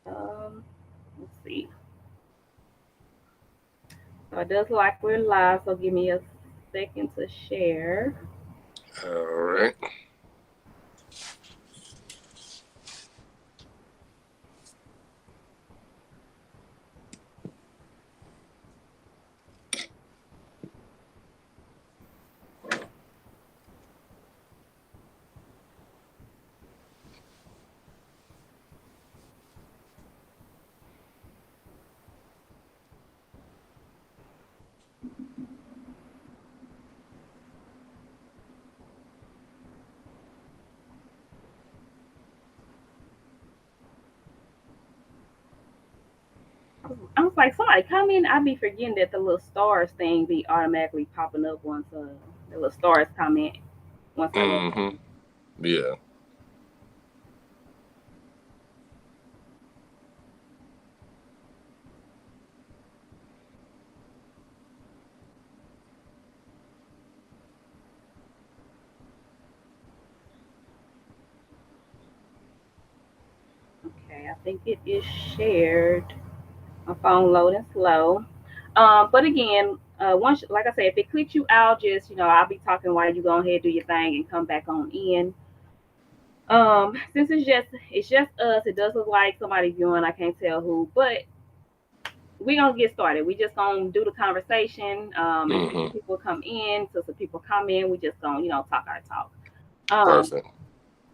Let's see. So it does look like we're live, so give me a second to share. All right. I was like, somebody come in. I be forgetting that the little stars thing be automatically popping up once the little stars comment once I go. Mm-hmm. Yeah. Okay, I think it is shared. My phone loading slow. But again, once like I said, if it clicks you out, just I'll be talking while you go ahead do your thing and come back on in. Since it's just us, it does look like somebody viewing. I can't tell who, but we gonna get started. We just gonna do the conversation, and see Mm-hmm. some people come in. So some people come in, we just gonna talk our talk. Um, Perfect.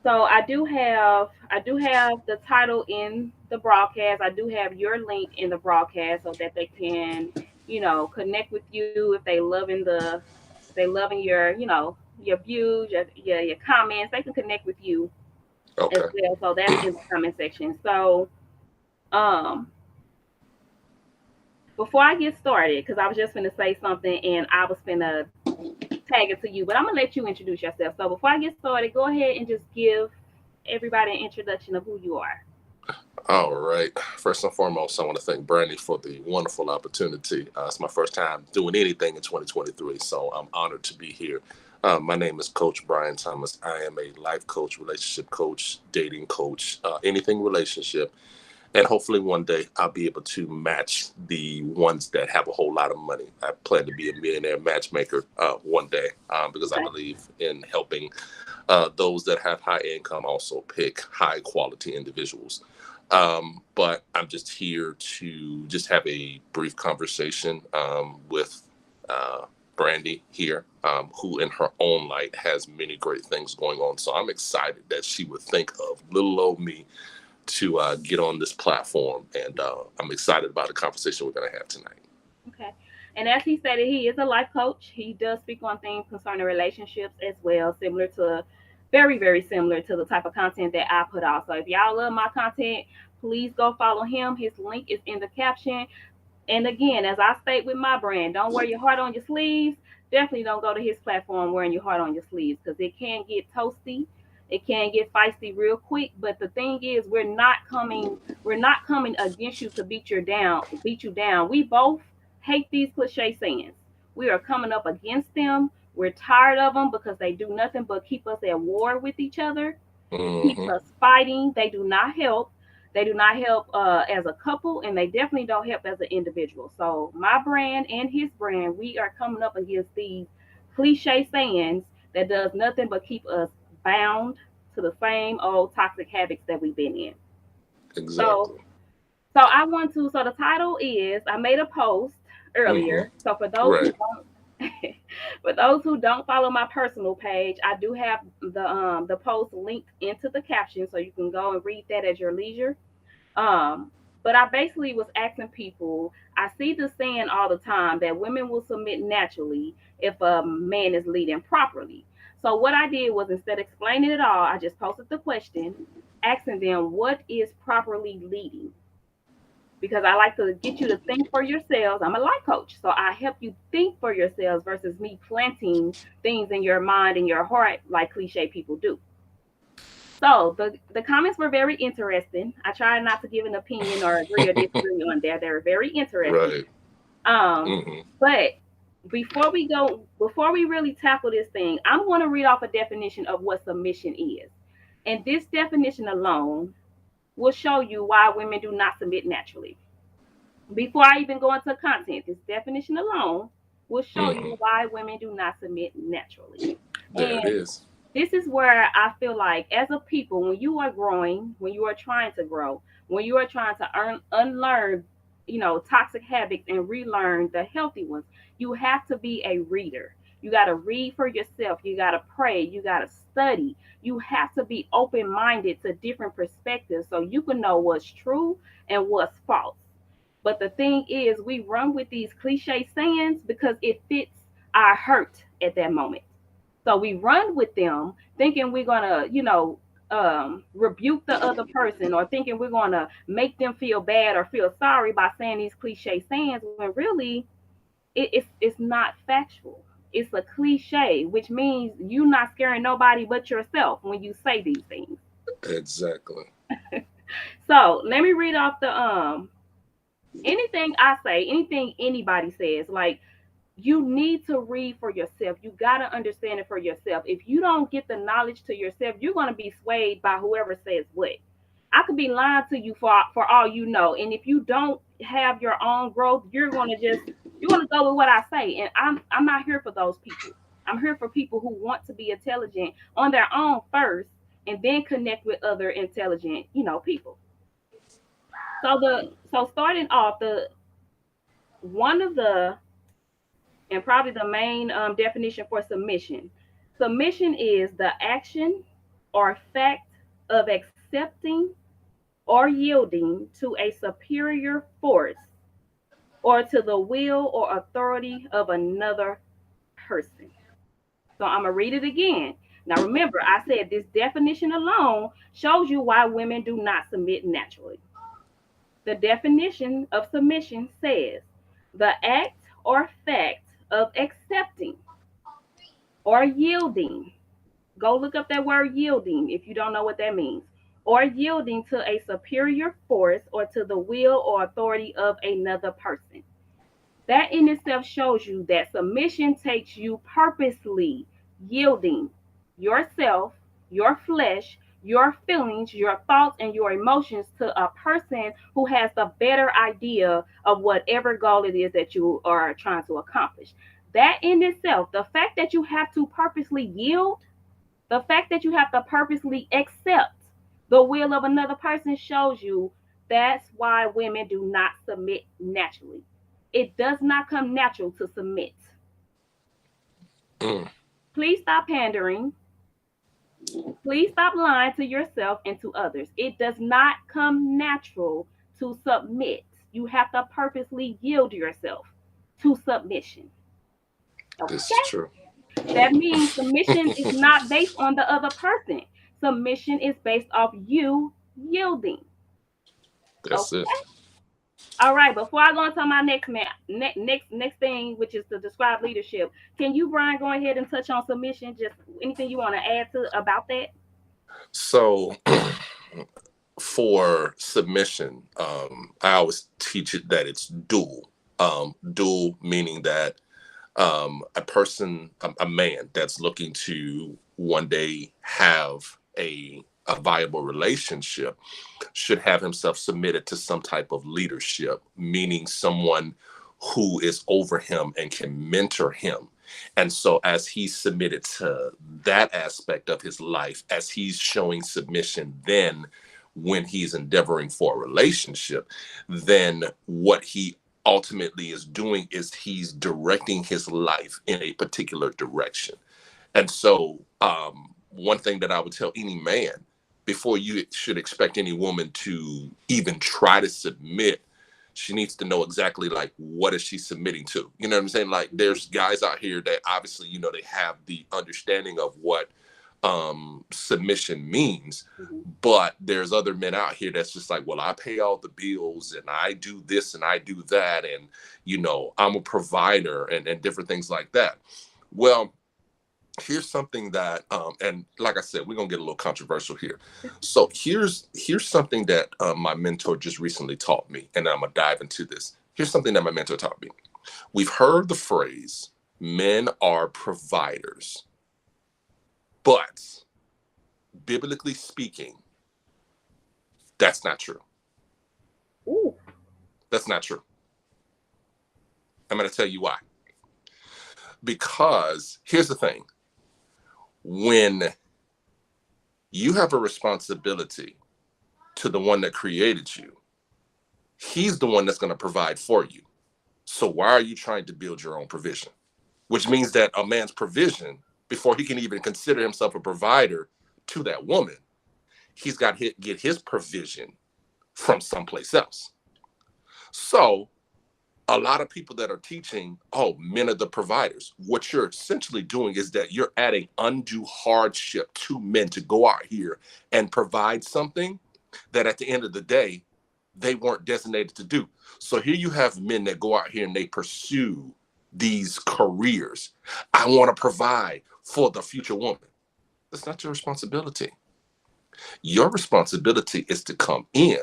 so I do have the title in the broadcast. I do have your link in the broadcast so that they can connect with you if they loving your views, your comments. They can connect with you as Okay. well. So that's in the comment section. So um before I get started, because I was just gonna say something and I was gonna tag it to you, but I'm gonna let you introduce yourself. So before I get started, go ahead and just give everybody an introduction of who you are. All right. First and foremost, I want to thank Brandy for the wonderful opportunity. It's my first time doing anything in 2023, so I'm honored to be here. My name is Coach Bryan Thomas. I am a life coach, relationship coach, dating coach, anything relationship. And hopefully one day I'll be able to match the ones that have a whole lot of money. I plan to be a millionaire matchmaker one day because I Okay. believe in helping those that have high income also pick high quality individuals. But I'm just here to just have a brief conversation with Brandy here, who in her own light has many great things going on. So I'm excited that she would think of little old me to get on this platform, and I'm excited about the conversation we're going to have tonight. Okay. And as he stated, he is a life coach. He does speak on things concerning relationships as well, very, very similar to the type of content that I put out. So if y'all love my content, please go follow him. His link is in the caption. And again, as I state with my brand, don't wear your heart on your sleeves. Definitely don't go to his platform wearing your heart on your sleeves because it can get toasty. It can get feisty real quick. But the thing is, we're not coming against you to beat you down. We both hate these cliche sayings. We are coming up against them. We're tired of them because they do nothing but keep us at war with each other, keep Hmm. us fighting. They do not help. They do not help as a couple, and they definitely don't help as an individual. So my brand and his brand, we are coming up against these cliche sayings that does nothing but keep us bound to the same old toxic habits that we've been in. So, Exactly. so the title is I made a post Hmm. earlier. So for those who Right. don't for those who don't follow my personal page, I do have the post linked into the caption so you can go and read that at your leisure. Um, but I basically was asking people, I see this saying all the time that women will submit naturally if a man is leading properly. So what I did was instead of explaining it all, I just posted the question, asking them what is properly leading, because I like to get you to think for yourselves. I'm a life coach, so I help you think for yourselves versus me planting things in your mind and your heart like cliche people do. So the comments were very interesting. I tried not to give an opinion or agree or disagree on there. They were very interesting. Right. Um, Hmm. but before we really tackle this thing, I'm going to read off a definition of what submission is. And this definition alone will show you why women do not submit naturally. Before I even go into content, this definition alone will show Hmm. you why women do not submit naturally. There it And is. this is where I feel like, as a people, when you are growing, when you are trying to grow, when you are trying to unlearn, toxic habits and relearn the healthy ones, you have to be a reader. You got to read for yourself. You got to pray. You got to study. You have to be open minded to different perspectives so you can know what's true and what's false. But the thing is, we run with these cliche sayings because it fits our hurt at that moment. So we run with them thinking we're gonna, rebuke the other person, or thinking we're gonna make them feel bad or feel sorry by saying these cliche sayings, when really it's not factual. It's a cliche, which means you're not scaring nobody but yourself when you say these things. Exactly. So let me read off the anything I say, anything anybody says, like, you need to read for yourself. You got to understand it for yourself. If you don't get the knowledge to yourself, you're going to be swayed by whoever says what. I could be lying to you for all you know. And if you don't have your own growth, you're going to go with what I say. And I'm not here for those people. I'm here for people who want to be intelligent on their own first, and then connect with other intelligent, people. So starting off, the one of the and probably the main definition for submission. Submission is the action or fact of accepting or yielding to a superior force, or to the will or authority of another person. So I'm going to read it again. Now remember, I said this definition alone shows you why women do not submit naturally. The definition of submission says the act or fact of accepting or yielding. Go look up that word yielding if you don't know what that means. Or yielding to a superior force, or to the will or authority of another person. That in itself shows you that submission takes you purposely yielding yourself, your flesh, your feelings, your thoughts, and your emotions to a person who has the better idea of whatever goal it is that you are trying to accomplish. That in itself, the fact that you have to purposely yield, the fact that you have to purposely accept the will of another person, shows you that's why women do not submit naturally. It does not come natural to submit. Mm. Please stop pandering. Please stop lying to yourself and to others. It does not come natural to submit. You have to purposely yield yourself to submission. This is Okay? true. That means submission is not based on the other person. Submission is based off you yielding. That's it. Okay? All right. Before I go into my next thing, which is to describe leadership, can you, Brian, go ahead and touch on submission? Just anything you want to add to about that? So for submission, I always teach it that it's dual. Dual meaning that a person, a man that's looking to one day have a viable relationship should have himself submitted to some type of leadership, meaning someone who is over him and can mentor him. And so, as he's submitted to that aspect of his life, as he's showing submission, then when he's endeavoring for a relationship, then what he ultimately is doing is he's directing his life in a particular direction. And so, one thing that I would tell any man before you should expect any woman to even try to submit, she needs to know exactly like what is she submitting to. You know what I'm saying? Like there's guys out here that obviously, they have the understanding of what submission means, Mm-hmm. but there's other men out here that's just like, well, I pay all the bills and I do this and I do that, and I'm a provider, and different things like that. Well, here's something that and like I said, we're gonna get a little controversial here. So here's something that my mentor just recently taught me, and I'm gonna dive into this. Here's something that my mentor taught me. We've heard the phrase men are providers, but biblically speaking, That's not true. Ooh. That's not true. I'm going to tell you why. Because here's the thing. When you have a responsibility to the one that created you, he's the one that's going to provide for you. So why are you trying to build your own provision? Which means that a man's provision, before he can even consider himself a provider to that woman, he's got to get his provision from someplace else. So a lot of people that are teaching, oh, men are the providers. What you're essentially doing is that you're adding undue hardship to men to go out here and provide something that at the end of the day, they weren't designated to do. So here you have men that go out here and they pursue these careers. I want to provide for the future woman. That's not your responsibility. Your responsibility is to come in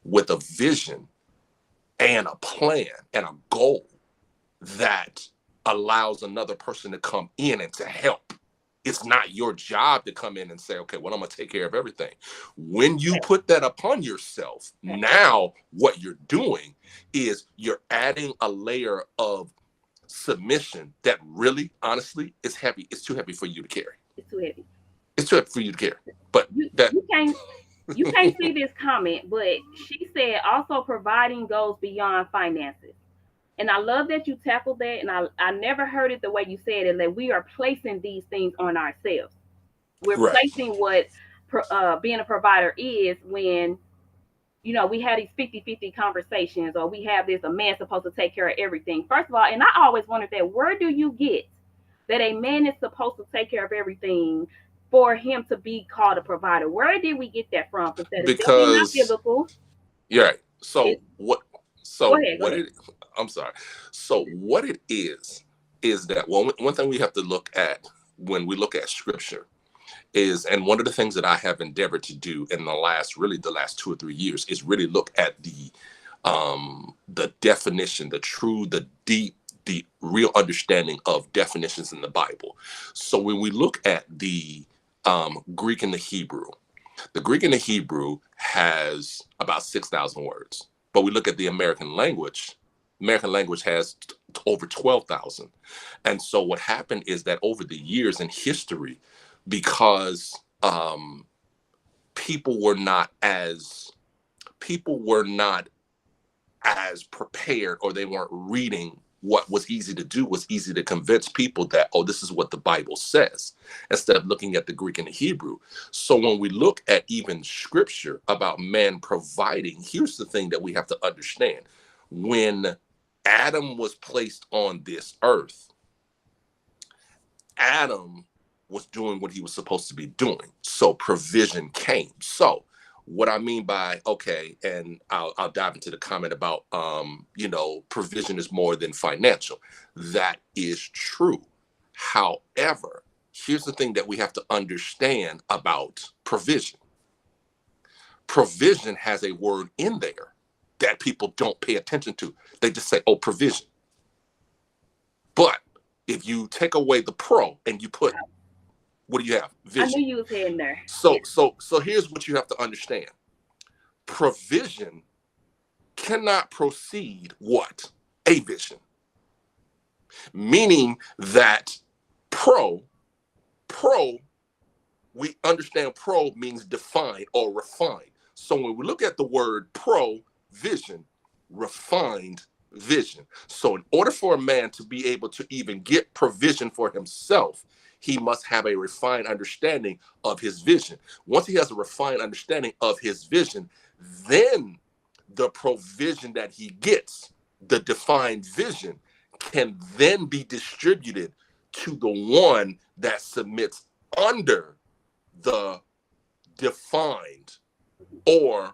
with a vision and a plan and a goal that allows another person to come in and to help. It's not your job to come in and say, okay, well, I'm going to take care of everything. When you put that upon yourself, now what you're doing is you're adding a layer of submission that really, honestly, is heavy. It's too heavy for you to carry. It's too heavy. It's too heavy for you to carry. But that you can't see this comment, but she said also providing goes beyond finances. And I love that you tackled that. And I never heard it the way you said it, that we are placing these things on ourselves. We're right. placing what being a provider is when, we have these 50-50 conversations, or we have this, a man's supposed to take care of everything. First of all, and I always wondered that, where do you get that a man is supposed to take care of everything for him to be called a provider? Where did we get that from? Because that is definitely not Because biblical. you're right. So what? Go So ahead. what it? I'm sorry. So what it is that one thing we have to look at when we look at scripture is, and one of the things that I have endeavored to do in the last 2 or 3 years is really look at the definition, the deep, the real understanding of definitions in the Bible. So when we look at the Greek and the Greek and the Hebrew has about 6,000 words. But we look at the American language has over 12,000. And so what happened is that over the years in history, because people were not as prepared, or they weren't reading what was easy to do, was easy to convince people that, oh, this is what the Bible says, instead of looking at the Greek and the Hebrew. So when we look at even scripture about man providing, here's the thing that we have to understand. When Adam was placed on this earth, Adam was doing what he was supposed to be doing. So provision came. So what I mean by, okay, and I'll dive into the comment about, provision is more than financial. That is true. However, here's the thing that we have to understand about provision. Provision has a word in there that people don't pay attention to. They just say, oh, provision. But if you take away the pro and you put, what do you have? Vision. I knew you was in there. So here's what you have to understand. Provision cannot proceed what? A vision. Meaning that pro, we understand pro means define or refine. So when we look at the word provision, refined vision. So in order for a man to be able to even get provision for himself, he must have a refined understanding of his vision. Once he has a refined understanding of his vision, then the provision that he gets, the defined vision, can then be distributed to the one that submits under the defined or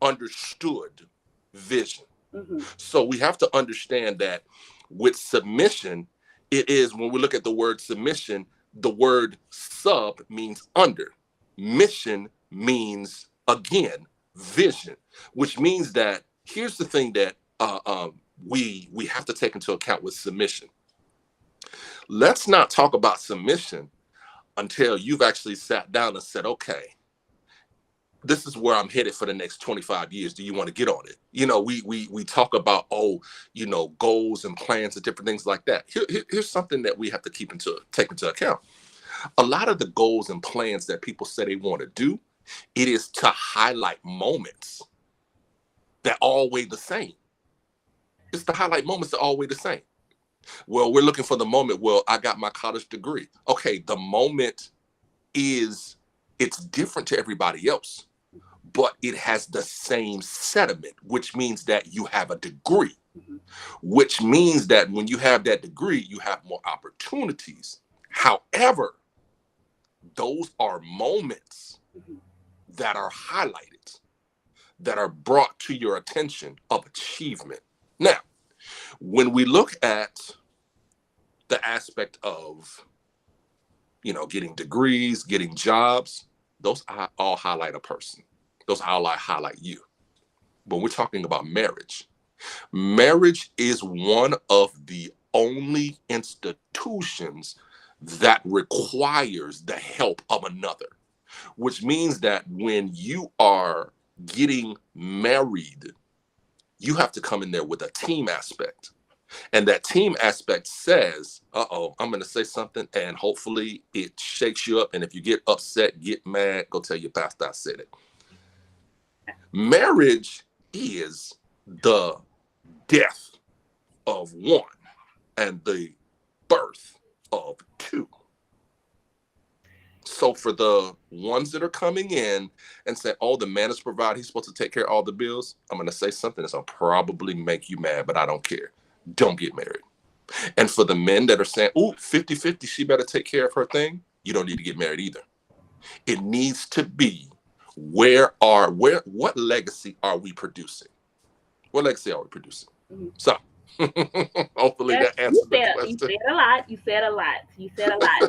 understood vision. Mm-hmm. So we have to understand that with submission, it is, when we look at the word submission, the word sub means under. Mission means, again, vision, which means that here's the thing that we have to take into account with submission. Let's not talk about submission until you've actually sat down and said, okay, this is where I'm headed for the next 25 years. Do you want to get on it? You know, we talk about, oh, you know, goals and plans and different things like that. Here's something that we have to take into account. A lot of the goals and plans that people say they want to do, it is to highlight moments that always the same. It's to highlight moments that always the same. Well, we're looking for the moment. Well, I got my college degree. Okay, the moment is, it's different to everybody else, but it has the same sediment, which means that you have a degree, Mhm. which means that when you have that degree, you have more opportunities. However, those are moments Mhm. that are highlighted, that are brought to your attention of achievement. Now, when we look at the aspect of, you know, getting degrees, getting jobs, those all highlight a person. Those highlight you. But we're talking about marriage. Marriage is one of the only institutions that requires the help of another, which means that when you are getting married, you have to come in there with a team aspect. And that team aspect says, uh-oh, I'm going to say something, and hopefully it shakes you up. And if you get upset, get mad, go tell your pastor I said it. Marriage is the death of one and the birth of two. So for the ones that are coming in and say, oh, the man is provided, he's supposed to take care of all the bills, I'm going to say something that's going to probably make you mad, but I don't care. Don't get married. And for the men that are saying, ooh, 50-50, she better take care of her thing, you don't need to get married either. It needs to be, what legacy are we producing? What legacy are we producing? Mhm. So hopefully Yes, that answers the question. you said a lot. You said a lot. You said a lot.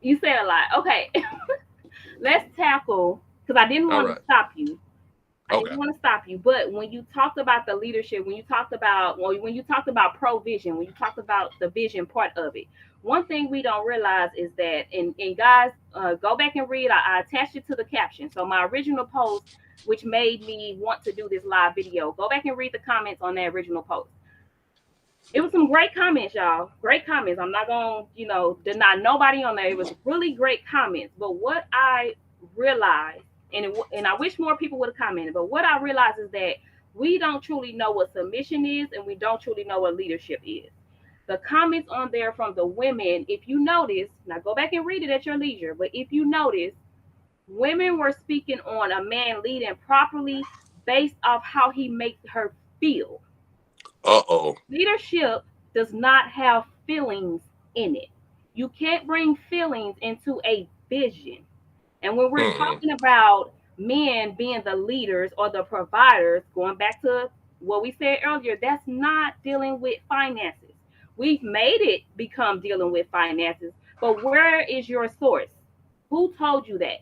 You said a lot. Okay, let's tackle, because I didn't All want to right. stop you. I Okay. didn't want to stop you, but when you talked about the leadership, when you talked about, well, when you talked about provision, when you talked about the vision part of it, one thing we don't realize is that, and guys, go back and read. I attached it to the caption. So my original post, which made me want to do this live video, go back and read the comments on that original post. It was some great comments, y'all. Great comments. I'm not gonna, deny nobody on there. It was really great comments. But what I realized, and I wish more people would have commented. But what I realized is that we don't truly know what submission is, and we don't truly know what leadership is. The comments on there from the women, if you notice, now go back and read it at your leisure. But if you notice, women were speaking on a man leading properly based off how he makes her feel. Uh-oh. Leadership does not have feelings in it. You can't bring feelings into a vision. And when we're Mm-mm. talking about men being the leaders or the providers, going back to what we said earlier, that's not dealing with finances. We've made it become dealing with finances, but where is your source? Who told you that?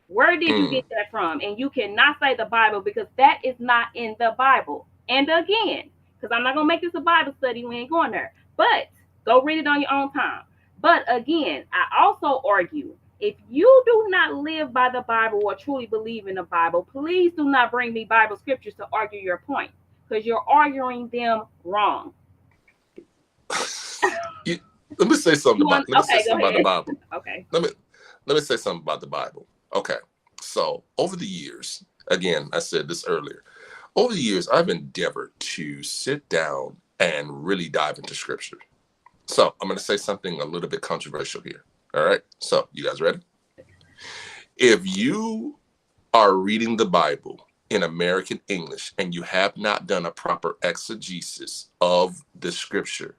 Where did you Mm. get that from? And you cannot say the Bible, because that is not in the Bible. And again, because I'm not going to make this a Bible study, we ain't going there. But go read it on your own time. But again, I also argue, if you do not live by the Bible or truly believe in the Bible, please do not bring me Bible scriptures to argue your point, because you're arguing them wrong. You- let me say something You about want? let me say Okay, go something about the ahead. Bible. Okay. Let me let me say something about the Bible. Okay. So over the years, again, I said this earlier. Over the years, I've endeavored to sit down and really dive into scripture. So I'm going to say something a little bit controversial here. All right. So you guys ready? If you are reading the Bible in American English and you have not done a proper exegesis of the scripture,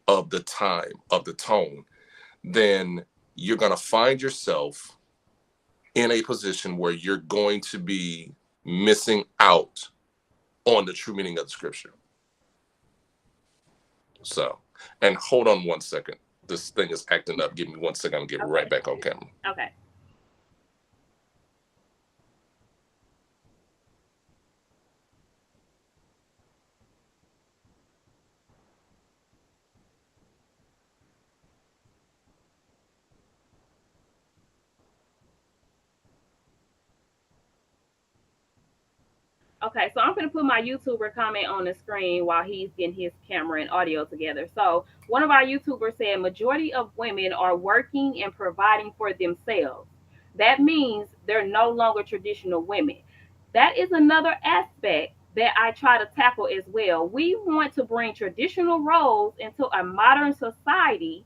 of the time, of the tone, then you're going to find yourself in a position where you're going to be missing out on the true meaning of the scripture. So, and hold on one second. This thing is acting up. Give me 1 second. I'll get right Okay. back on camera. Okay. Okay, so I'm gonna put my YouTuber comment on the screen while he's getting his camera and audio together. So one of our YouTubers said majority of women are working and providing for themselves. That means they're no longer traditional women. That is another aspect that I try to tackle as well. We want to bring traditional roles into a modern society,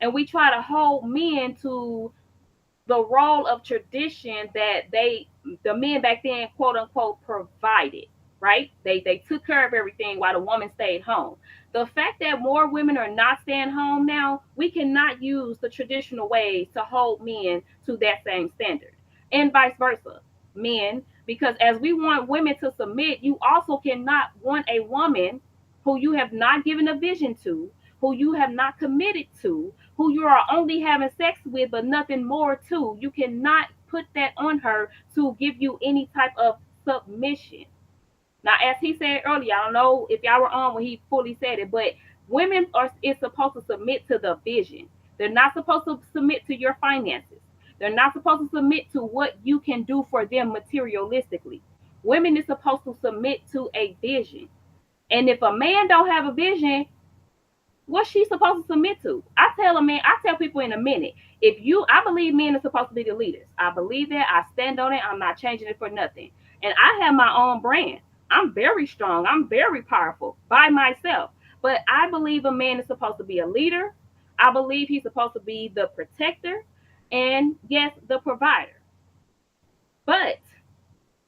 and we try to hold men to the role of tradition that the men back then quote unquote provided, right? They took care of everything while the woman stayed home. The fact that more women are not staying home now, we cannot use the traditional ways to hold men to that same standard, and vice versa. Men, because as we want women to submit, you also cannot want a woman who you have not given a vision to, who you have not committed to, who you are only having sex with but nothing more to. You cannot put that on her to give you any type of submission. Now, as he said earlier, I don't know if y'all were on when he fully said it, but women are is supposed to submit to the vision. They're not supposed to submit to your finances. They're not supposed to submit to what you can do for them materialistically. Women is supposed to submit to a vision. And if a man don't have a vision, what's she supposed to submit to? I tell people in a minute, I believe men are supposed to be the leaders. I believe that. I stand on it. I'm not changing it for nothing. And I have my own brand. I'm very strong. I'm very powerful by myself. But I believe a man is supposed to be a leader. I believe he's supposed to be the protector and, yes, the provider. But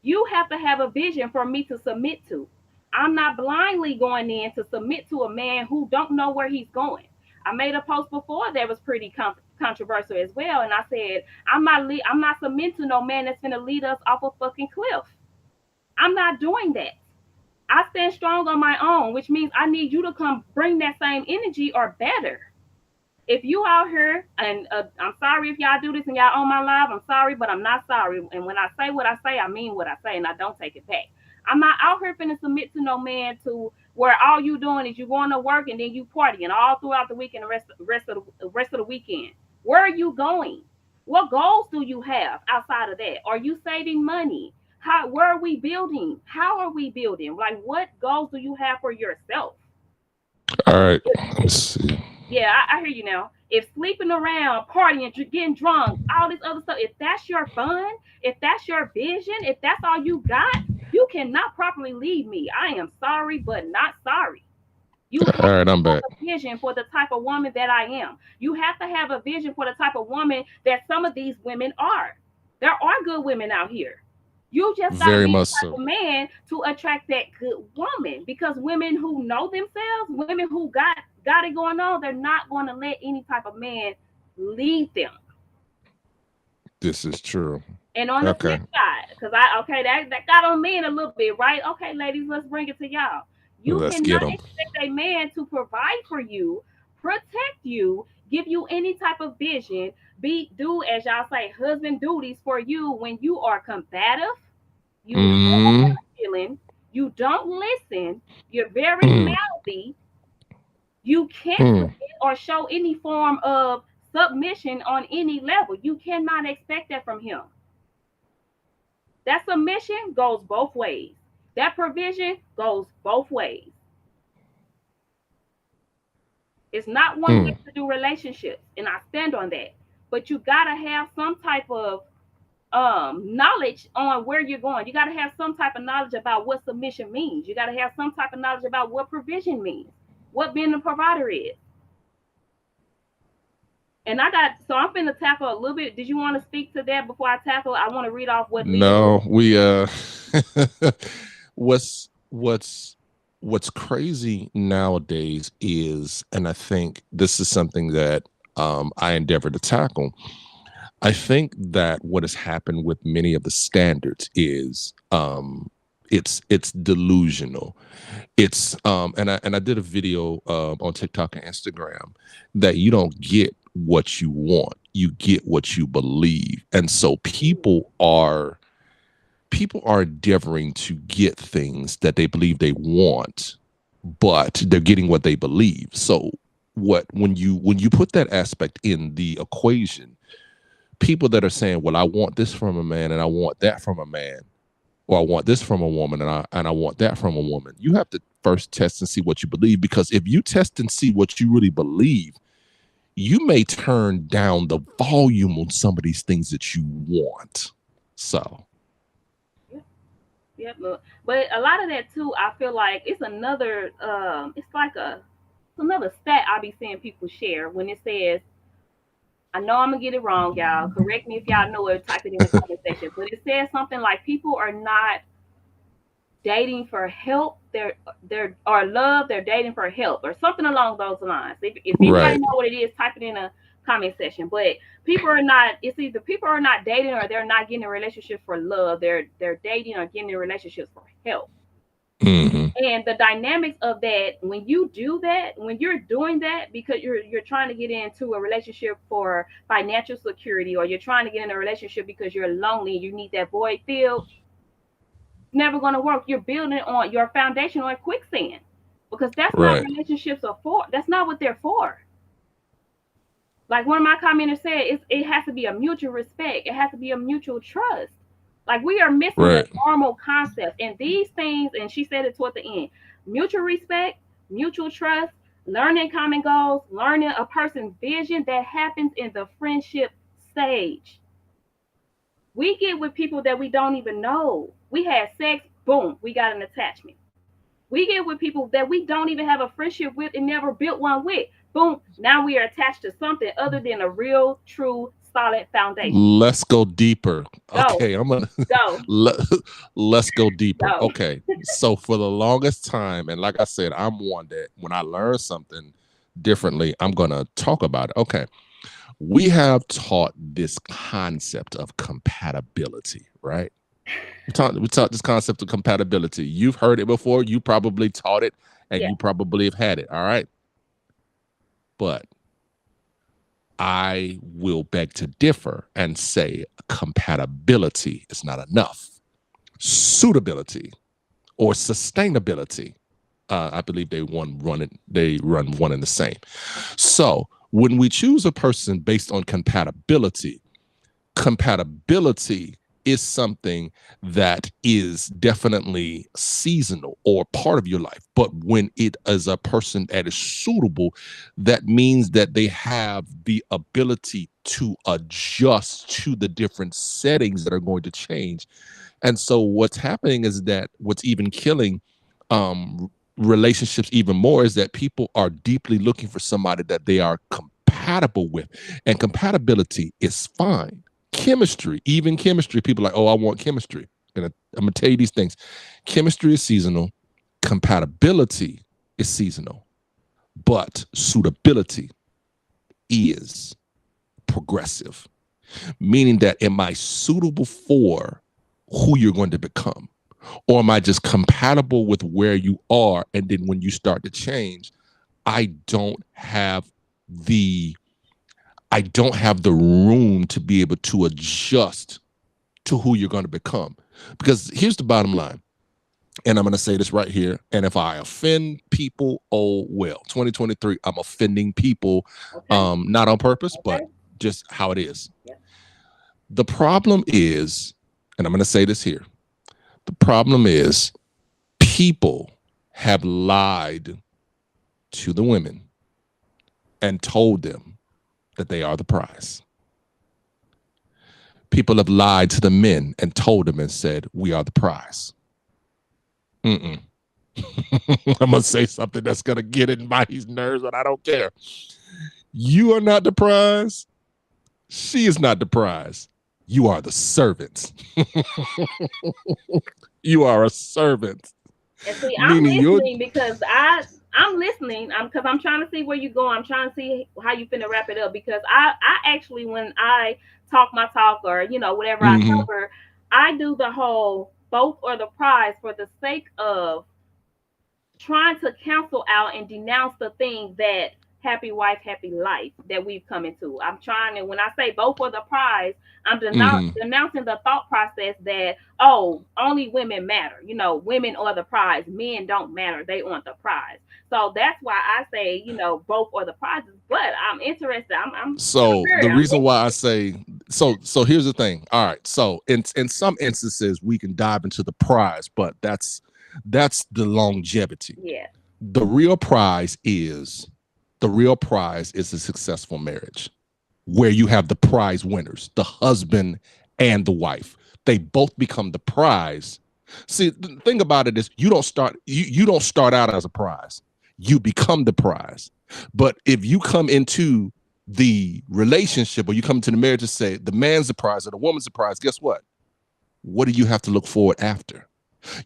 you have to have a vision for me to submit to. I'm not blindly going in to submit to a man who don't know where he's going. I made a post before that was pretty controversial as well, and I said I'm not submitting to no man that's gonna lead us off a fucking cliff. I'm not doing that. I stand strong on my own, which means I need you to come bring that same energy or better. If you out here, and I'm sorry if y'all do this and y'all on my live, I'm sorry, but I'm not sorry. And when I say what I say, I mean what I say, and I don't take it back. I'm not out here finna submit to no man to where all you doing is you going to work and then you partying all throughout the week and the rest of the weekend. Where are you going? What goals do you have outside of that? Are you saving money? Where are we building? How are we building? Like, what goals do you have for yourself? All right. Let's see. Yeah, I hear you now. If sleeping around, partying, getting drunk, all this other stuff, if that's your fun, if that's your vision, if that's all you got, you cannot properly lead me. I am sorry, but not sorry. You have All right, to I'm have back. a vision for the type of woman that I am. You have to have a vision for the type of woman that some of these women are. There are good women out here. You just got to Very be the much type so. of man to attract that good woman, because women who know themselves, women who got it going on, they're not going to let any type of man lead them. This is true. And on the Okay. flip side, because that got on men a little bit, right? Okay, ladies, let's bring it to y'all. You Let's cannot get them. expect a man to provide for you, protect you, give you any type of vision, do as y'all say, husband duties for you when you are combative, you have Mm, a feeling, you don't listen, you're very mm, mouthy, you can't mm. submit or show any form of submission on any level. You cannot expect that from him. That submission goes both ways. That provision goes both ways. It's not one way Mm. to do relationships, and I stand on that. But you gotta have some type of knowledge on where you're going. You gotta have some type of knowledge about what submission means. You gotta have some type of knowledge about what provision means, what being a provider is. And I'm finna tackle a little bit. Did you want to speak to that before I tackle? I want to read off what leader. No, we what's what's crazy nowadays is, and I think this is something that I endeavor to tackle. I think that what has happened with many of the standards is it's delusional. It's and I did a video on TikTok and Instagram that you don't get what you want, you get what you believe. And so people are endeavoring to get things that they believe they want, but they're getting what they believe. So what when you put that aspect in the equation, people that are saying, well, I want this from a man and I want that from a man, or I want this from a woman, and I want that from a woman. You have to first test and see what you believe, because if you test and see what you really believe, you may turn down the volume on some of these things that you want. So, Yeah, yeah, but a lot of that too, I feel like it's another it's like it's another stat I be seeing people share when it says, I know I'm gonna get it wrong, y'all. Correct me if y'all know it, type it in the comment section. But it says something like people are not dating for help, they're or love, they're dating for help or something along those lines. If anybody right, know what it is, type it in the comment section. But people are not, it's either people are not dating or they're not getting a relationship for love. They're dating or getting in relationships for help. hmm, And the dynamics of that, when you do that, when you're doing that because you're trying to get into a relationship for financial security, or you're trying to get in a relationship because you're lonely, you need that void filled, it's never going to work. You're building on your foundation on quicksand, because that's not right, relationships are for. That's not what they're for. Like one of my commenters said, it has to be a mutual respect. It has to be a mutual trust. Like we are missing the right. normal concepts and these things. And she said it toward the end: mutual respect, mutual trust, learning common goals, learning a person's vision. That happens in the friendship stage. We get with people that we don't even know. We had sex, boom, we got an attachment. We get with people that we don't even have a friendship with and never built one with. Boom, now we are attached to something other than a real, true, solid foundation. Let's go deeper. Go, Okay, I'm gonna go, let, let's go deeper. go. Okay, so for the longest time, and like I said, I'm one that when I learn something differently, I'm gonna talk about it. Okay, we have taught this concept of compatibility, right? We taught this concept of compatibility. You've heard it before. You probably taught it, and Yeah. you probably have had it. All right, but I will beg to differ and say compatibility is not enough. Suitability or sustainability, I believe they run one and the same. So when we choose a person based on compatibility, compatibility is something that is definitely seasonal or part of your life. But when it is a person that is suitable, that means that they have the ability to adjust to the different settings that are going to change. And so what's happening is that what's even killing relationships even more is that people are deeply looking for somebody that they are compatible with. And compatibility is fine. Chemistry, even chemistry, people are like, oh, I want chemistry. And I'm gonna tell you these things. Chemistry is seasonal, compatibility is seasonal, but suitability is progressive, meaning that am I suitable for who you're going to become? Or am I just compatible with where you are? And then when you start to change, I don't have the I don't have the room to be able to adjust to who you're going to become. Because here's the bottom line, and I'm going to say this right here. And if I offend people, oh well. 2023, I'm offending people, Okay. not on purpose, but Okay. just how it is. Yeah. The problem is, and I'm going to say this here, the problem is people have lied to the women and told them that they are the prize. People have lied to the men and told them and said, we are the prize. Mm-mm. I'm going to say something that's going to get in my nerves, but I don't care. You are not the prize. She is not the prize. You are the servant. You are a servant, And see, I'm meaning you're. listening because I'm listening. Because I'm trying to see where you go. I'm trying to see how you finna wrap it up. Because I actually, when I talk my talk, or whatever I Mm-hmm, cover, I do the whole both or the prize for the sake of trying to cancel out and denounce the thing that happy wife, happy life that we've come into. I'm trying to, when I say both for the prize, I'm mm-hmm. denouncing the thought process that, oh, only women matter. Women are the prize. Men don't matter. They want the prize. So that's why I say, both are the prizes. But I'm interested. I'm So very, the I'm reason why I listening. say So here's the thing. All right. So in some instances we can dive into the prize, but that's the longevity. Yeah. The real prize is a successful marriage where you have the prize winners, the husband and the wife. They both become the prize. See, the thing about it is you don't start out as a prize. You become the prize. But if you come into the relationship or you come into the marriage and say the man's the prize or the woman's the prize, guess what? What do you have to look forward after?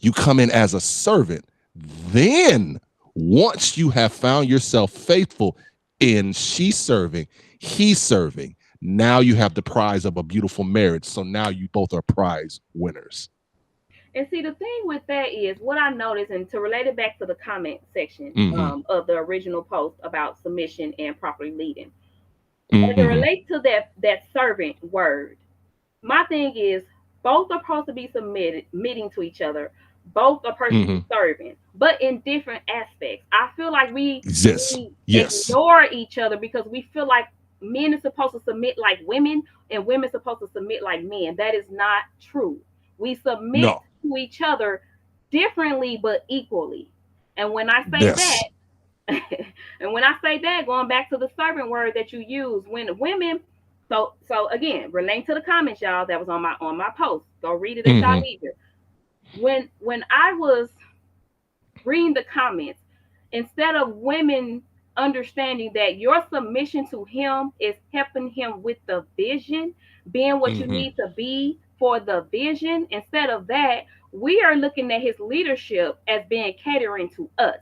You come in as a servant. Then, once you have found yourself faithful in she serving, he serving, now you have the prize of a beautiful marriage. So now you both are prize winners. And see, the thing with that is what I noticed, and to relate it back to the comment section Mm-hmm. of the original post about submission and properly leading, as it Mm-hmm. relates to that servant word, my thing is both are supposed to be submitting to each other. Both are supposed to Mm-hmm. be serving, but in different aspects. I feel like Yes. we Yes. ignore each other because we feel like men are supposed to submit like women and women are supposed to submit like men. That is not true. We submit No. to each other differently but equally. And when I say Yes. and when I say that, going back to the servant word that you use, when women, so again, relating to the comments, y'all, that was on my post. Go read it at y'all Mm-hmm. leisure. When I was reading the comments, instead of women understanding that your submission to him is helping him with the vision, being what you Mm-hmm. need to be for the vision, instead of that, we are looking at his leadership as being catering to us.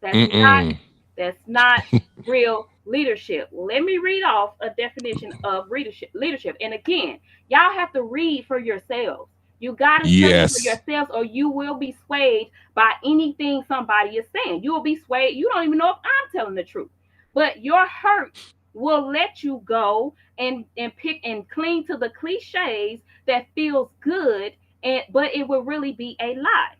That's not Mm-mm. that's not real leadership. Let me read off a definition of leadership. And again, y'all have to read for yourselves. You got to study for Yes. yourselves or you will be swayed by anything somebody is saying. You will be swayed. You don't even know if I'm telling the truth. But your hurt will let you go and pick and cling to the cliches that feels good and but it will really be a lie.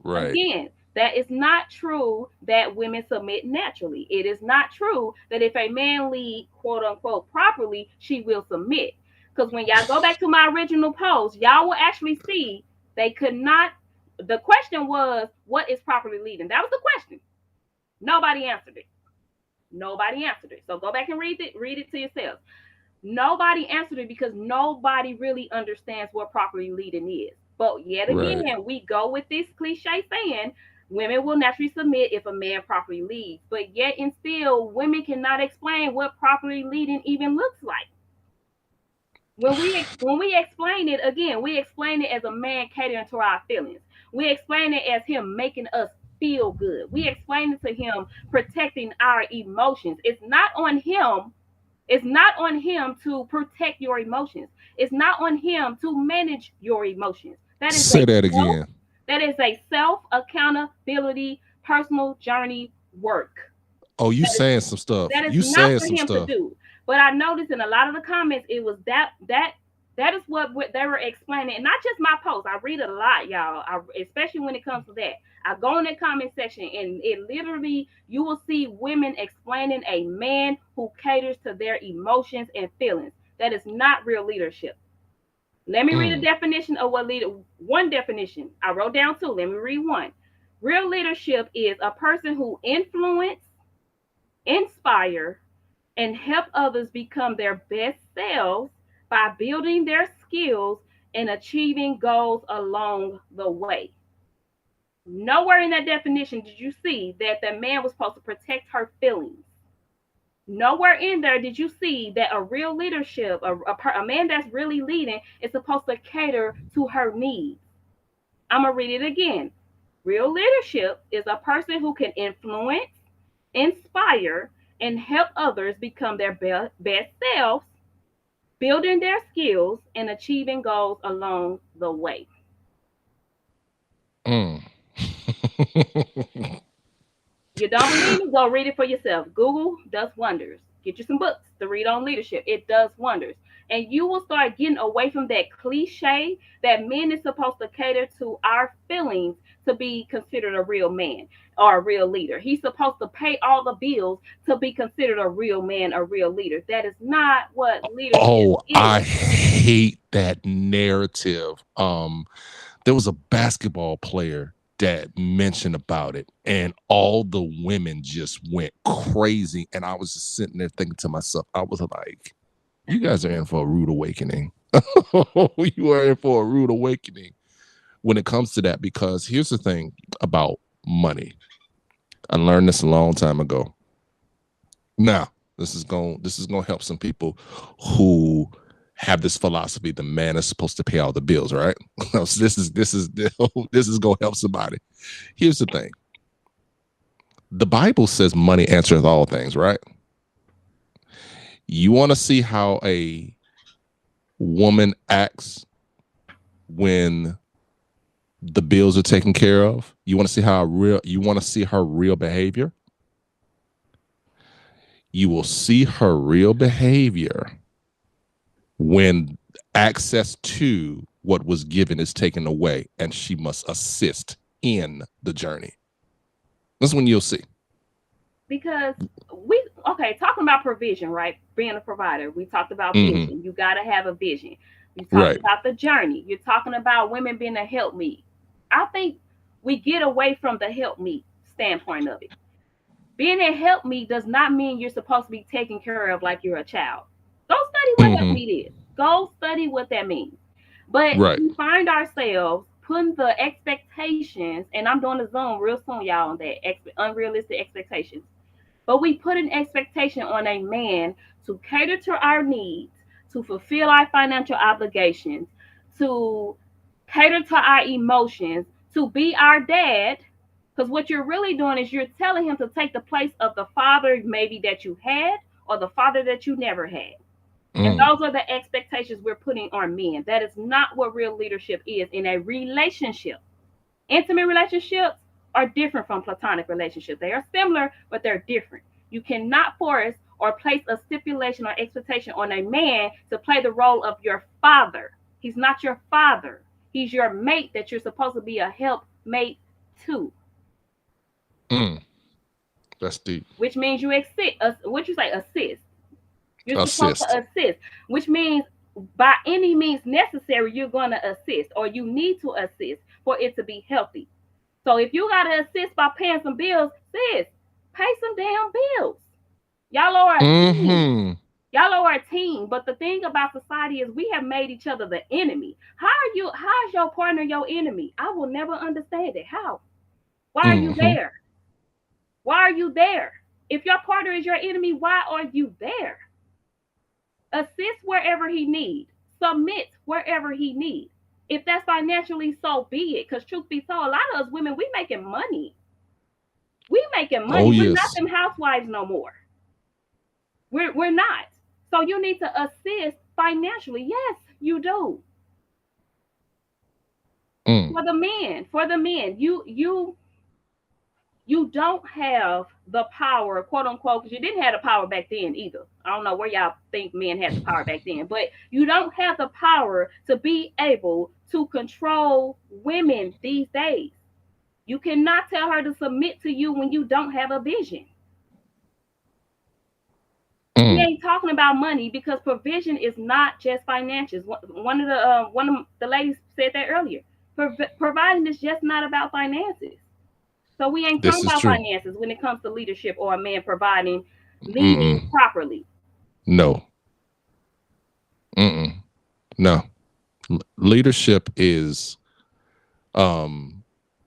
Right. Again, that is not true that women submit naturally. It is not true that if a man lead quote unquote properly, she will submit. Because when y'all go back to my original post, y'all will actually see they could not. The question was, what is properly leading? That was the question. Nobody answered it. Nobody answered it. So go back and read it to yourself. Nobody answered it because nobody really understands what properly leading is. But yet Right. again, we go with this cliche saying women will naturally submit if a man properly leads. But yet and still, women cannot explain what properly leading even looks like. When we explain it again, we explain it as a man catering to our feelings. We explain it as him making us feel good. We explain it to him protecting our emotions. It's not on him to protect your emotions. It's not on him to manage your emotions. Say that Self, again. that is a self accountability personal journey work. Oh, you That is saying some stuff. that is You not saying for some him to stuff. do. But I noticed in a lot of the comments, it was that is what they were explaining, and not just my post. I read a lot, y'all. Especially when it comes to that. I go in the comment section, and it literally you will see women explaining a man who caters to their emotions and feelings. That is not real leadership. Let me read a Mm. definition of what leader. One definition I wrote down two. Let me read one. Real leadership is a person who influence, inspire, and help others become their best selves by building their skills and achieving goals along the way. Nowhere in that definition did you see that the man was supposed to protect her feelings. Nowhere in there did you see that a real leadership, a man that's really leading, is supposed to cater to her needs. I'm going to read it again. Real leadership is a person who can influence, inspire, and help others become their best selves, building their skills and achieving goals along the way. Mm. You don't believe me? Go read it for yourself. Google does wonders. Get you some books to read on leadership. It does wonders. And you will start getting away from that cliche that men is supposed to cater to our feelings to be considered a real man or a real leader. He's supposed to pay all the bills to be considered a real man, a real leader. That is not what leadership Oh, I is. hate that narrative. There was a basketball player that mentioned about it, and all the women just went crazy. And I was just sitting there thinking to myself, I was like, you guys are in for a rude awakening. You are in for a rude awakening when it comes to that, because here's the thing about money. I learned this a long time ago. Now, this is going to help some people who have this philosophy: the man is supposed to pay all the bills, right? So this is going to help somebody. Here's the thing: the Bible says money answereth all things, right? You want to see how a woman acts when the bills are taken care of? You want to see you want to see her real behavior? You will see her real behavior when access to what was given is taken away and she must assist in the journey. That's when you'll see. Because talking about provision, right? Being a provider, we talked about Mm-hmm. vision. You got to have a vision. You talked Right. about the journey. You're talking about women being a help me. I think we get away from the help me standpoint of it. Being a help me does not mean you're supposed to be taken care of like you're a child. Go study what help Mm-hmm. me is. Go study what that means. But Right. we find ourselves putting the expectations, and I'm doing a Zoom real soon, y'all, on that unrealistic expectations. But we put an expectation on a man to cater to our needs, to fulfill our financial obligations, to cater to our emotions, to be our dad. Because what you're really doing is you're telling him to take the place of the father maybe that you had or the father that you never had. And Mm. those are the expectations we're putting on men. That is not what real leadership is in a relationship. Intimate relationships are different from platonic relationships. They are similar, but they're different. You cannot force or place a stipulation or expectation on a man to play the role of your father. He's not your father. He's your mate that you're supposed to be a help mate to, Mm. That's deep. which means you assist. What you say, assist. You're supposed Assist. to assist, which means by any means necessary, you're going to assist or you need to assist for it to be healthy. So if you gotta assist by paying some bills, sis, pay some damn bills. Y'all are a team. Mm-hmm. Y'all are a team. But the thing about society is we have made each other the enemy. How is your partner your enemy? I will never understand it. How? Why are you Mm-hmm. there? Why are you there? If your partner is your enemy, why are you there? Assist wherever he needs. Submit wherever he needs. If that's financially, so be it. Because truth be told, a lot of us women, we making money. We making Oh money. We're not yes. them housewives no more. We're not. So you need to assist financially. Yes, you do. Mm. For the men, you don't have the power, quote unquote, because you didn't have the power back then either. I don't know where y'all think men had the power back then, but you don't have the power to be able to control women these days. You cannot tell her to submit to you when you don't have a vision. We Mm. ain't talking about money because provision is not just financials. One of the ladies said that earlier. Providing is just not about finances. So we ain't This talking is about true. finances when it comes to leadership or a man providing, Mm-mm. leading properly. No. Mm-mm. No. Leadership is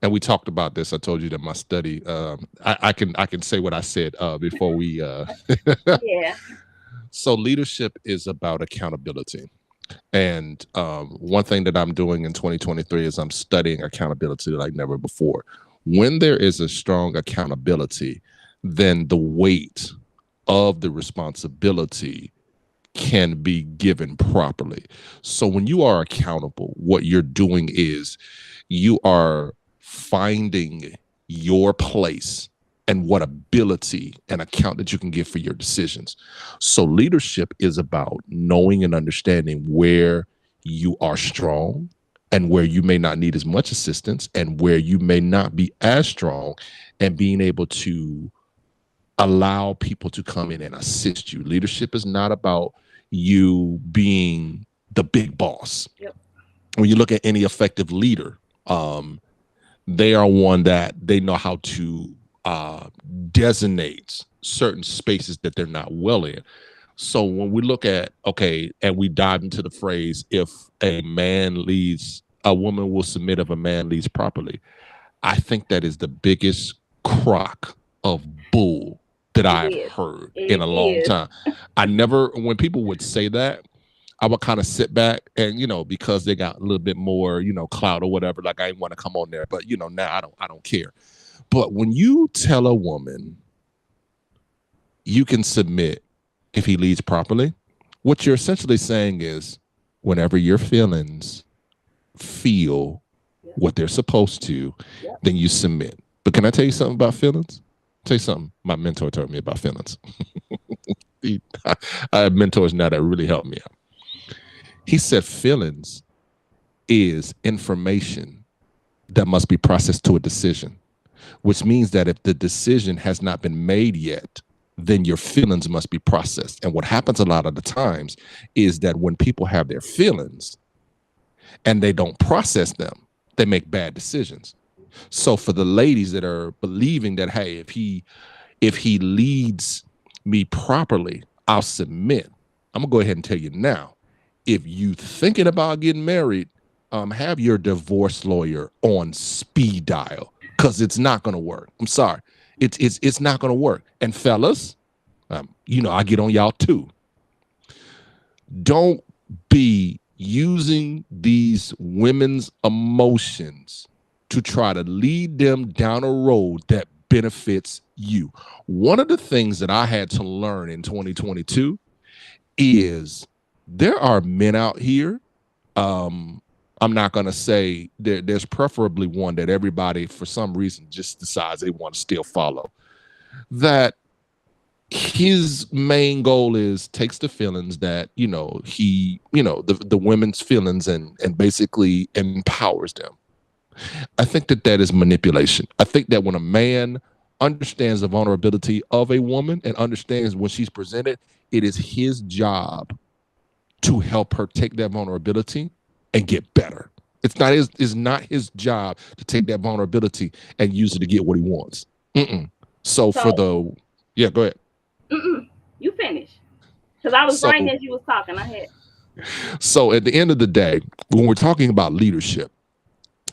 and we talked about this. I told you that my study, I can say what I said before we Yeah. so leadership is about accountability. And one thing that I'm doing in 2023 is I'm studying accountability like never before. When there is a strong accountability, then the weight of the responsibility can be given properly. So when you are accountable, what you're doing is you are finding your place and what ability and account that you can give for your decisions. So leadership is about knowing and understanding where you are strong and where you may not need as much assistance and where you may not be as strong, and being able to allow people to come in and assist you. Leadership is not about you being the big boss. Yep. When you look at any effective leader, they are one that they know how to designate certain spaces that they're not well in. So when we look at, okay, and we dive into the phrase, if a man leads, a woman will submit if a man leads properly. I think that is the biggest crock of bull that It I've is. heard in It a long is. time. I never, when people would say that, I would kind of sit back and, because they got a little bit more, clout or whatever, like I didn't want to come on there, but now I don't care. But when you tell a woman you can submit if he leads properly, what you're essentially saying is whenever your feelings feel Yep. what they're supposed to, Yep. then you submit. But can I tell you something about feelings? Tell you something my mentor told me about feelings. I have mentors now that really helped me out. He said feelings is information that must be processed to a decision, which means that if the decision has not been made yet, then your feelings must be processed. And what happens a lot of the times is that when people have their feelings and they don't process them, they make bad decisions. So for the ladies that are believing that, hey, if he leads me properly, I'll submit. I'm gonna go ahead and tell you now, if you thinking about getting married, have your divorce lawyer on speed dial, because it's not gonna work. I'm sorry, it's not gonna work. And fellas, I get on y'all too. Don't be using these women's emotions to try to lead them down a road that benefits you. One of the things that I had to learn in 2022 is there are men out here. I'm not going to say there's preferably one that everybody, for some reason, just decides they want to still follow. That his main goal is takes the feelings that the women's feelings and basically empowers them. I think that is manipulation. I think that when a man understands the vulnerability of a woman and understands when she's presented, it is his job to help her take that vulnerability and get better. It's not his job to take that vulnerability and use it to get what he wants. So So, yeah, go ahead. you finish. Because I was writing So as you was talking. I had. so at the end of the day, when we're talking about leadership,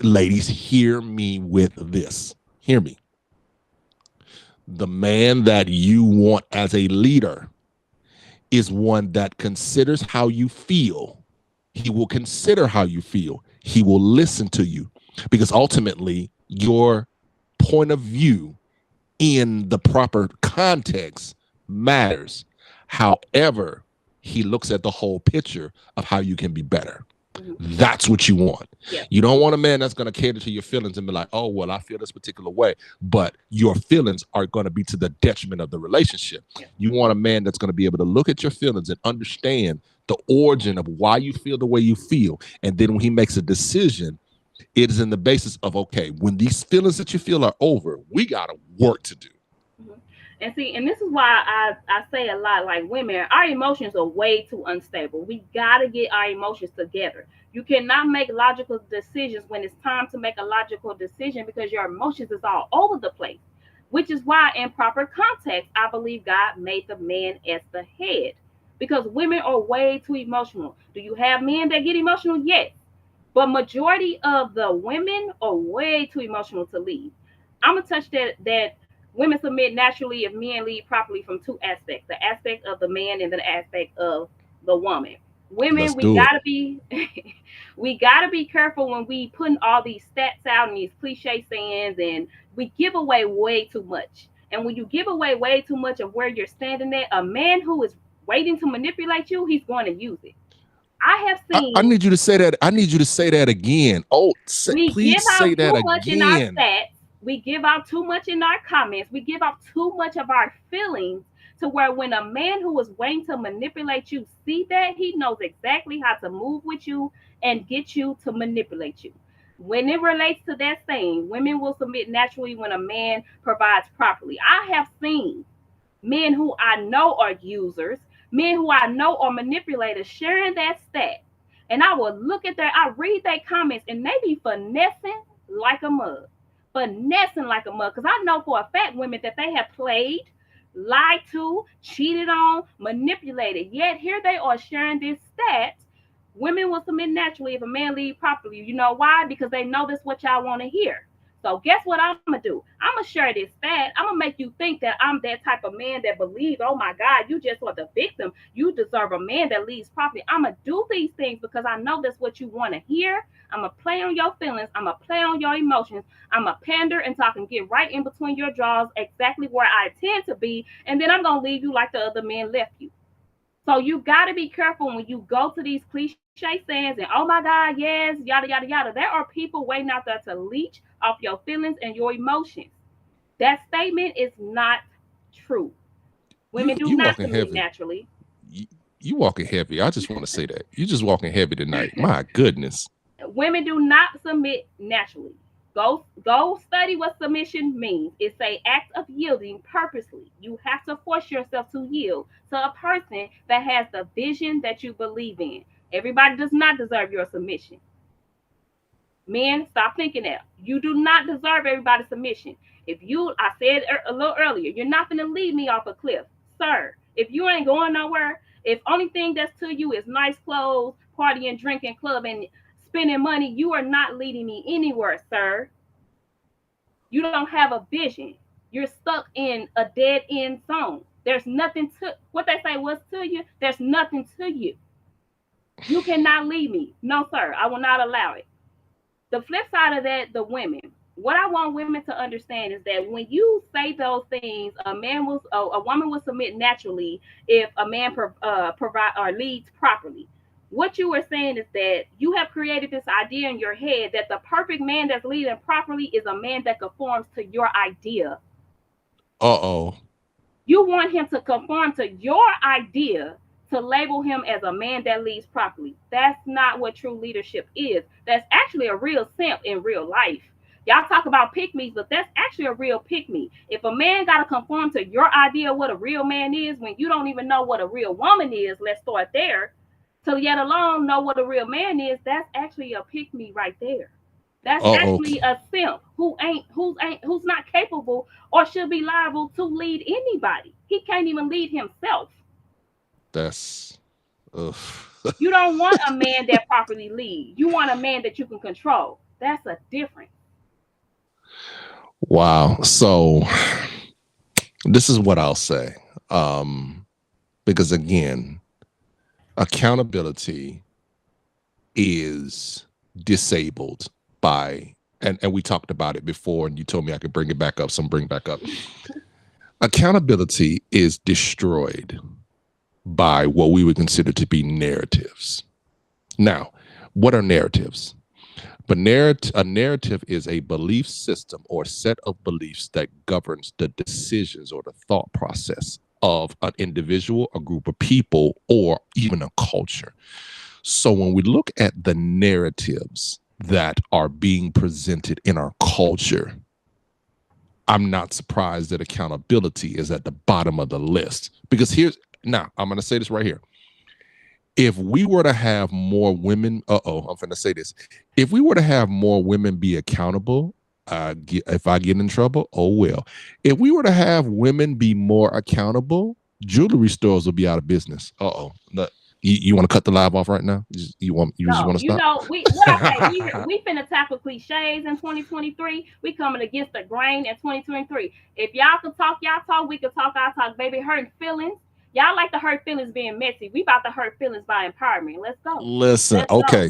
ladies, hear me with this. Hear me. The man that you want as a leader is one that considers how you feel. He will consider how you feel. He will listen to you, because ultimately your point of view in the proper context matters. However, he looks at the whole picture of how you can be better. That's what you want. Yeah. You don't want a man that's going to cater to your feelings and be like, oh, well, I feel this particular way. But your feelings are going to be to the detriment of the relationship. Yeah. You want a man that's going to be able to look at your feelings and understand the origin of why you feel the way you feel. And then when he makes a decision, it is in the basis of, okay, when these feelings that you feel are over, we got to work to do. And see, and this is why I say a lot, like, women, our emotions are way too unstable. We gotta get our emotions together. You cannot make logical decisions when it's time to make a logical decision, because your emotions is all over the place. Which is why, in proper context, I believe God made the man as the head. Because women are way too emotional. Do you have men that get emotional? Yes. But majority of the women are way too emotional to lead. I'm gonna touch that women submit naturally if men lead properly from two aspects: the aspect of the man and the aspect of the woman. Women, Let's we do it. gotta be we gotta be careful when we putting all these stats out and these cliche sayings, and we give away way too much. And when you give away way too much of where you're standing at, a man who is waiting to manipulate you, he's going to use it. I have I seen, need you to say that. I need you to say that again. Oh, we give please say out that too much in our again. stats. We give out too much in our comments. We give out too much of our feelings to where when a man who is waiting to manipulate you see that, he knows exactly how to move with you and get you to manipulate you. When it relates to that saying, women will submit naturally when a man provides properly. I have seen men who I know are users, men who I know are manipulators sharing that stat. And I will look at I read their comments, and they be finessing like a mug. Finessing like a mug. Because I know for a fact women that they have played, lied to, cheated on, manipulated. Yet here they are sharing this stat. Women will submit naturally if a man lead properly. You know why? Because they know this what y'all want to hear. So guess what I'm gonna do? I'm gonna share this stat. I'm gonna make you think that I'm that type of man that believes, oh my God, you just are the victim. You deserve a man that leads properly. I'm gonna do these things because I know that's what you want to hear. I'm gonna play on your feelings. I'm gonna play on your emotions. I'm gonna pander and talk and get right in between your jaws, exactly where I intend to be, and then I'm gonna leave you like the other men left you. So you got to be careful when you go to these cliche sayings and, oh my God, yes, yada, yada, yada. There are people waiting out there to leech off your feelings and your emotions. That statement is not true. Women do You not walking submit heavy. naturally. You walking heavy. I just want to say that. You just walking heavy tonight. My goodness. Women do not submit naturally. Go study what submission means. It's a act of yielding purposely. You have to force yourself to yield to a person that has the vision that you believe in. Everybody does not deserve your submission. Men, stop thinking that. You do not deserve everybody's submission. If you, I said a little earlier, you're not going to lead me off a cliff. Sir, if you ain't going nowhere, if only thing that's to you is nice clothes, partying, drinking, clubbing, spending money, you are not leading me anywhere, sir. You don't have a vision. You're stuck in a dead end zone. There's nothing to what they say was to you. There's nothing to you. You cannot lead me. No, sir. I will not allow it. The flip side of that, the women. What I want women to understand is that when you say those things, a woman will submit naturally if a man provide or leads properly. What you are saying is that you have created this idea in your head that the perfect man that's leading properly is a man that conforms to your idea. Uh-oh. You want him to conform to your idea to label him as a man that leads properly. That's not what true leadership is. That's actually a real simp in real life. Y'all talk about pick me's, but that's actually a real pick me. If a man got to conform to your idea of what a real man is when you don't even know what a real woman is, let's start there, to yet alone know what a real man is, that's actually a pick me right there. That's Uh-oh. actually a simp who's not capable or should be liable to lead anybody. He can't even lead himself. That's ugh. You don't want a man that properly leads. You want a man that you can control. That's a difference. Wow. So this is what I'll say. Because again, accountability is disabled by and we talked about it before, and you told me I could bring it back up, so I'm bring back up. Accountability is destroyed by what we would consider to be narratives. Now, what are narratives? But a narrative is a belief system or set of beliefs that governs the decisions or the thought process of an individual, a group of people, or even a culture. So when we look at the narratives that are being presented in our culture, I'm not surprised that accountability is at the bottom of the list. Because now I'm going to say this right here. If we were to have more women, I'm going to say this. If we were to have more women be accountable, if I get in trouble, oh well. If we were to have women be more accountable, jewelry stores will be out of business. You want to cut the live off right now? You just want to stop? What I say, we finna tackle cliches in 2023. We coming against the grain in 2023. If y'all can talk, y'all talk. We can talk, our talk, baby. Hurting feelings. Y'all like to hurt feelings being messy. We about to hurt feelings by empowerment. Let's go. Listen, okay.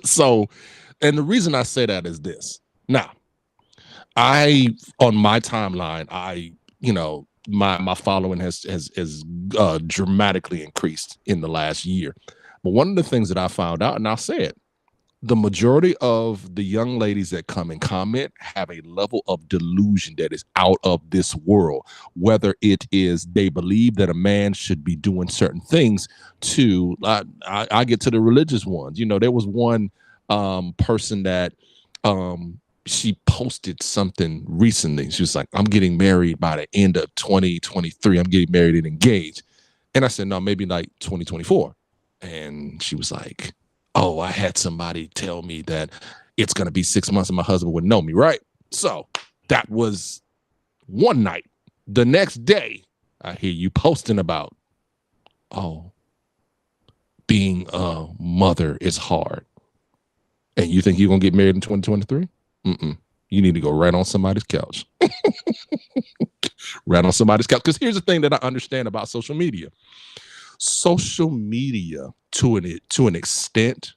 So, and the reason I say that is this. Now, on my timeline, my following has dramatically increased in the last year. But one of the things that I found out, and I'll say it, the majority of the young ladies that come and comment have a level of delusion that is out of this world. Whether it is they believe that a man should be doing certain things, to I get to the religious ones. There was one person that she posted something recently. She was like, I'm getting married by the end of 2023. I'm getting married and engaged. And I said, no, maybe like 2024. And she was like, oh, I had somebody tell me that it's going to be 6 months and my husband would know me, right? So that was one night. The next day, I hear you posting about, oh, being a mother is hard. And you think you're going to get married in 2023? Mm-mm. You need to go right on somebody's couch. Right on somebody's couch. Because here's the thing that I understand about social media. Social media, to an extent,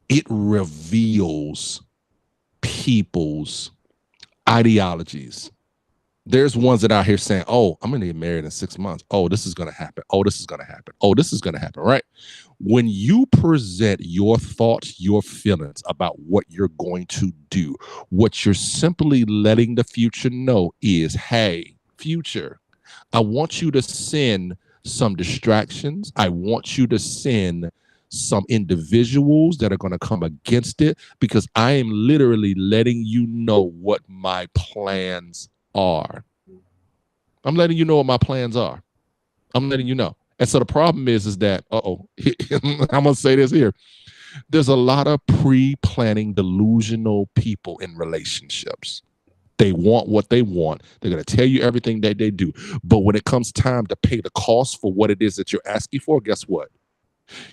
it reveals people's ideologies. There's ones that out here saying, oh, I'm going to get married in 6 months. Oh, this is going to happen. Oh, this is going to happen. Oh, this is going to happen, right? When you present your thoughts, your feelings about what you're going to do, what you're simply letting the future know is, hey, future, I want you to send some distractions. I want you to send some individuals that are going to come against it, because I am literally letting you know what my plans are. I'm letting you know what my plans are. I'm letting you know. And so the problem is that, I'm going to say this here. There's a lot of pre-planning delusional people in relationships. They want what they want. They're going to tell you everything that they do. But when it comes time to pay the cost for what it is that you're asking for, guess what?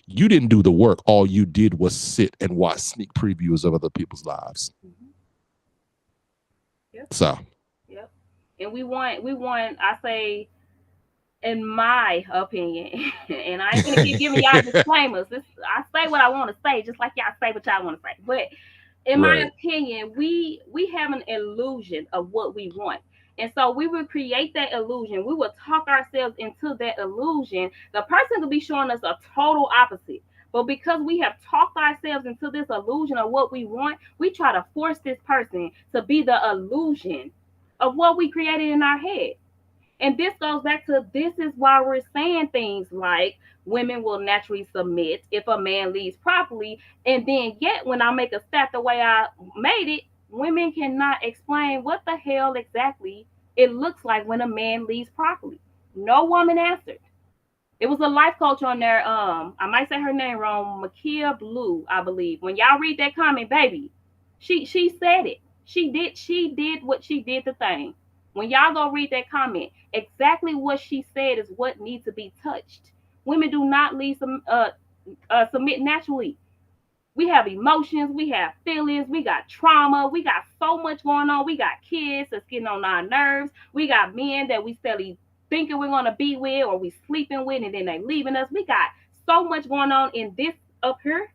You didn't do the work. All you did was sit and watch sneak previews of other people's lives. Mm-hmm. Yep. So. Yep. And we want, I say, in my opinion, and I ain't gonna keep giving y'all disclaimers. I say what I want to say, just like y'all say what y'all want to say. But in my Right. opinion, we have an illusion of what we want. And so we will create that illusion. We will talk ourselves into that illusion. The person could be showing us a total opposite. But because we have talked ourselves into this illusion of what we want, we try to force this person to be the illusion of what we created in our head. And this goes back to, this is why we're saying things like women will naturally submit if a man leads properly. And then, yet, when I make a stat the way I made it, women cannot explain what the hell exactly it looks like when a man leads properly. No woman answered. It was a life coach on there. I might say her name wrong, Makia Blue, I believe. When y'all read that comment, baby, she said it. She did what she did the thing. When y'all go read that comment, exactly what she said is what needs to be touched. Women do not lead submit naturally. We have emotions, we have feelings, we got trauma, we got so much going on. We got kids that's getting on our nerves. We got men that we steadily thinking we're gonna be with or we sleeping with and then they leaving us. We got so much going on in this up here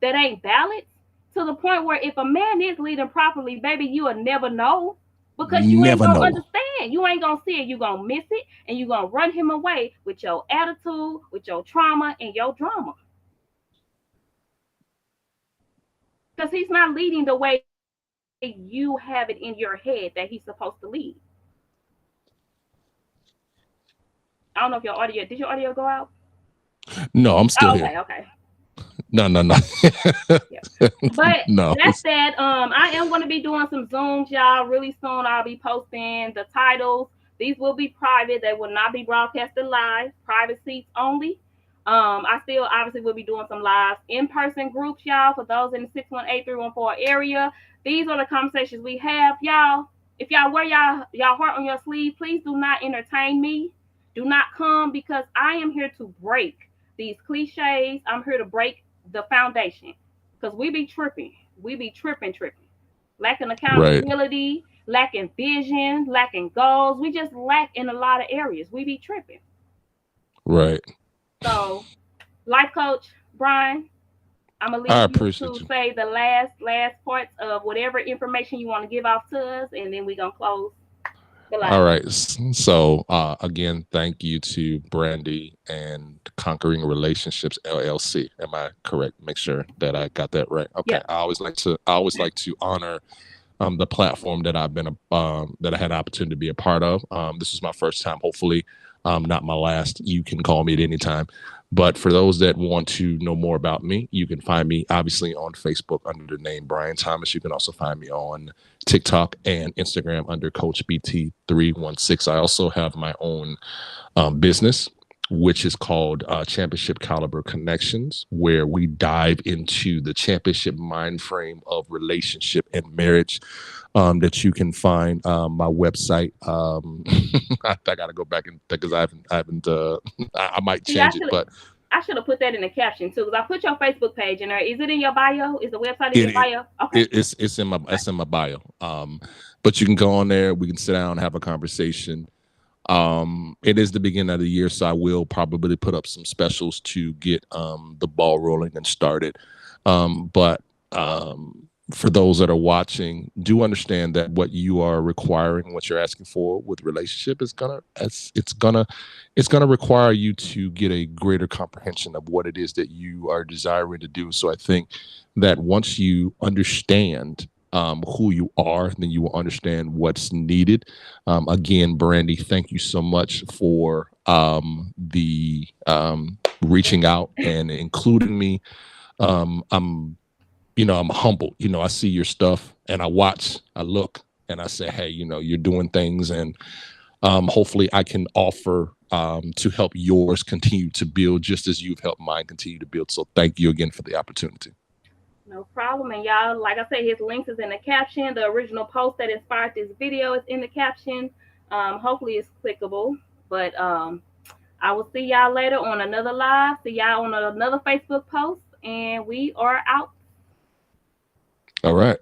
that ain't balanced, to the point where if a man is leading properly, baby, you will never know, because you ain't Never gonna know. understand. You ain't gonna see it. You gonna miss it, and you gonna run him away with your attitude, with your trauma, and your drama. Because he's not leading the way you have it in your head that he's supposed to lead. I don't know if your audio, did your audio go out? No, I'm still Oh, here. okay, okay. No, no, no. Yeah. But No. that said, I am going to be doing some Zooms, y'all. Really soon, I'll be posting the titles. These will be private. They will not be broadcasted live. Private seats only. I still obviously will be doing some live in-person groups, y'all. For those in the 618-314 area, these are the conversations we have, y'all. If y'all wear y'all heart on your sleeve, please do not entertain me. Do not come, because I am here to break these cliches. I'm here to break the foundation, because we be tripping. We be tripping. Lacking Right. accountability, lacking vision, lacking goals. We just lack in a lot of areas. We be tripping. Right. So, life coach Bryan, I'm gonna I leave you appreciate to you. say the last parts of whatever information you want to give off to us, and then we gonna close. Good All life. right. So again, thank you to Brandy and Conquering Relationships LLC. Am I correct? Make sure that I got that right. Okay. Yep. I always like to honor the platform that that I had the opportunity to be a part of. This is my first time, hopefully, not my last. You can call me at any time. But for those that want to know more about me, you can find me obviously on Facebook under the name Bryan Thomas. You can also find me on TikTok and Instagram under Coach BT316. I also have my own business, which is called Championship Caliber Connections, where we dive into the championship mind frame of relationship and marriage. That you can find my website. I got to go back and because I haven't. I might See, I change it, should but I should have put that in the caption too, because I put your Facebook page in there. Is it in your bio? Is the website in it, your it bio? Okay. it's in my bio. But you can go on there. We can sit down and have a conversation. It is the beginning of the year, so I will probably put up some specials to get the ball rolling and started. But for those that are watching, do understand that what you are requiring, what you're asking for with relationship is it's gonna require you to get a greater comprehension of what it is that you are desiring to do. So I think that once you understand who you are, then you will understand what's needed. Again, Brandy, thank you so much for the reaching out and including me. I'm humbled. I see your stuff and I watch, I look, and I say, hey, you're doing things, and hopefully I can offer to help yours continue to build just as you've helped mine continue to build. So thank you again for the opportunity. No problem. And y'all, like I said, his links is in the caption. The original post that inspired this video is in the caption. Hopefully it's clickable. But I will see y'all later on another live. See y'all on another Facebook post. And we are out. All right.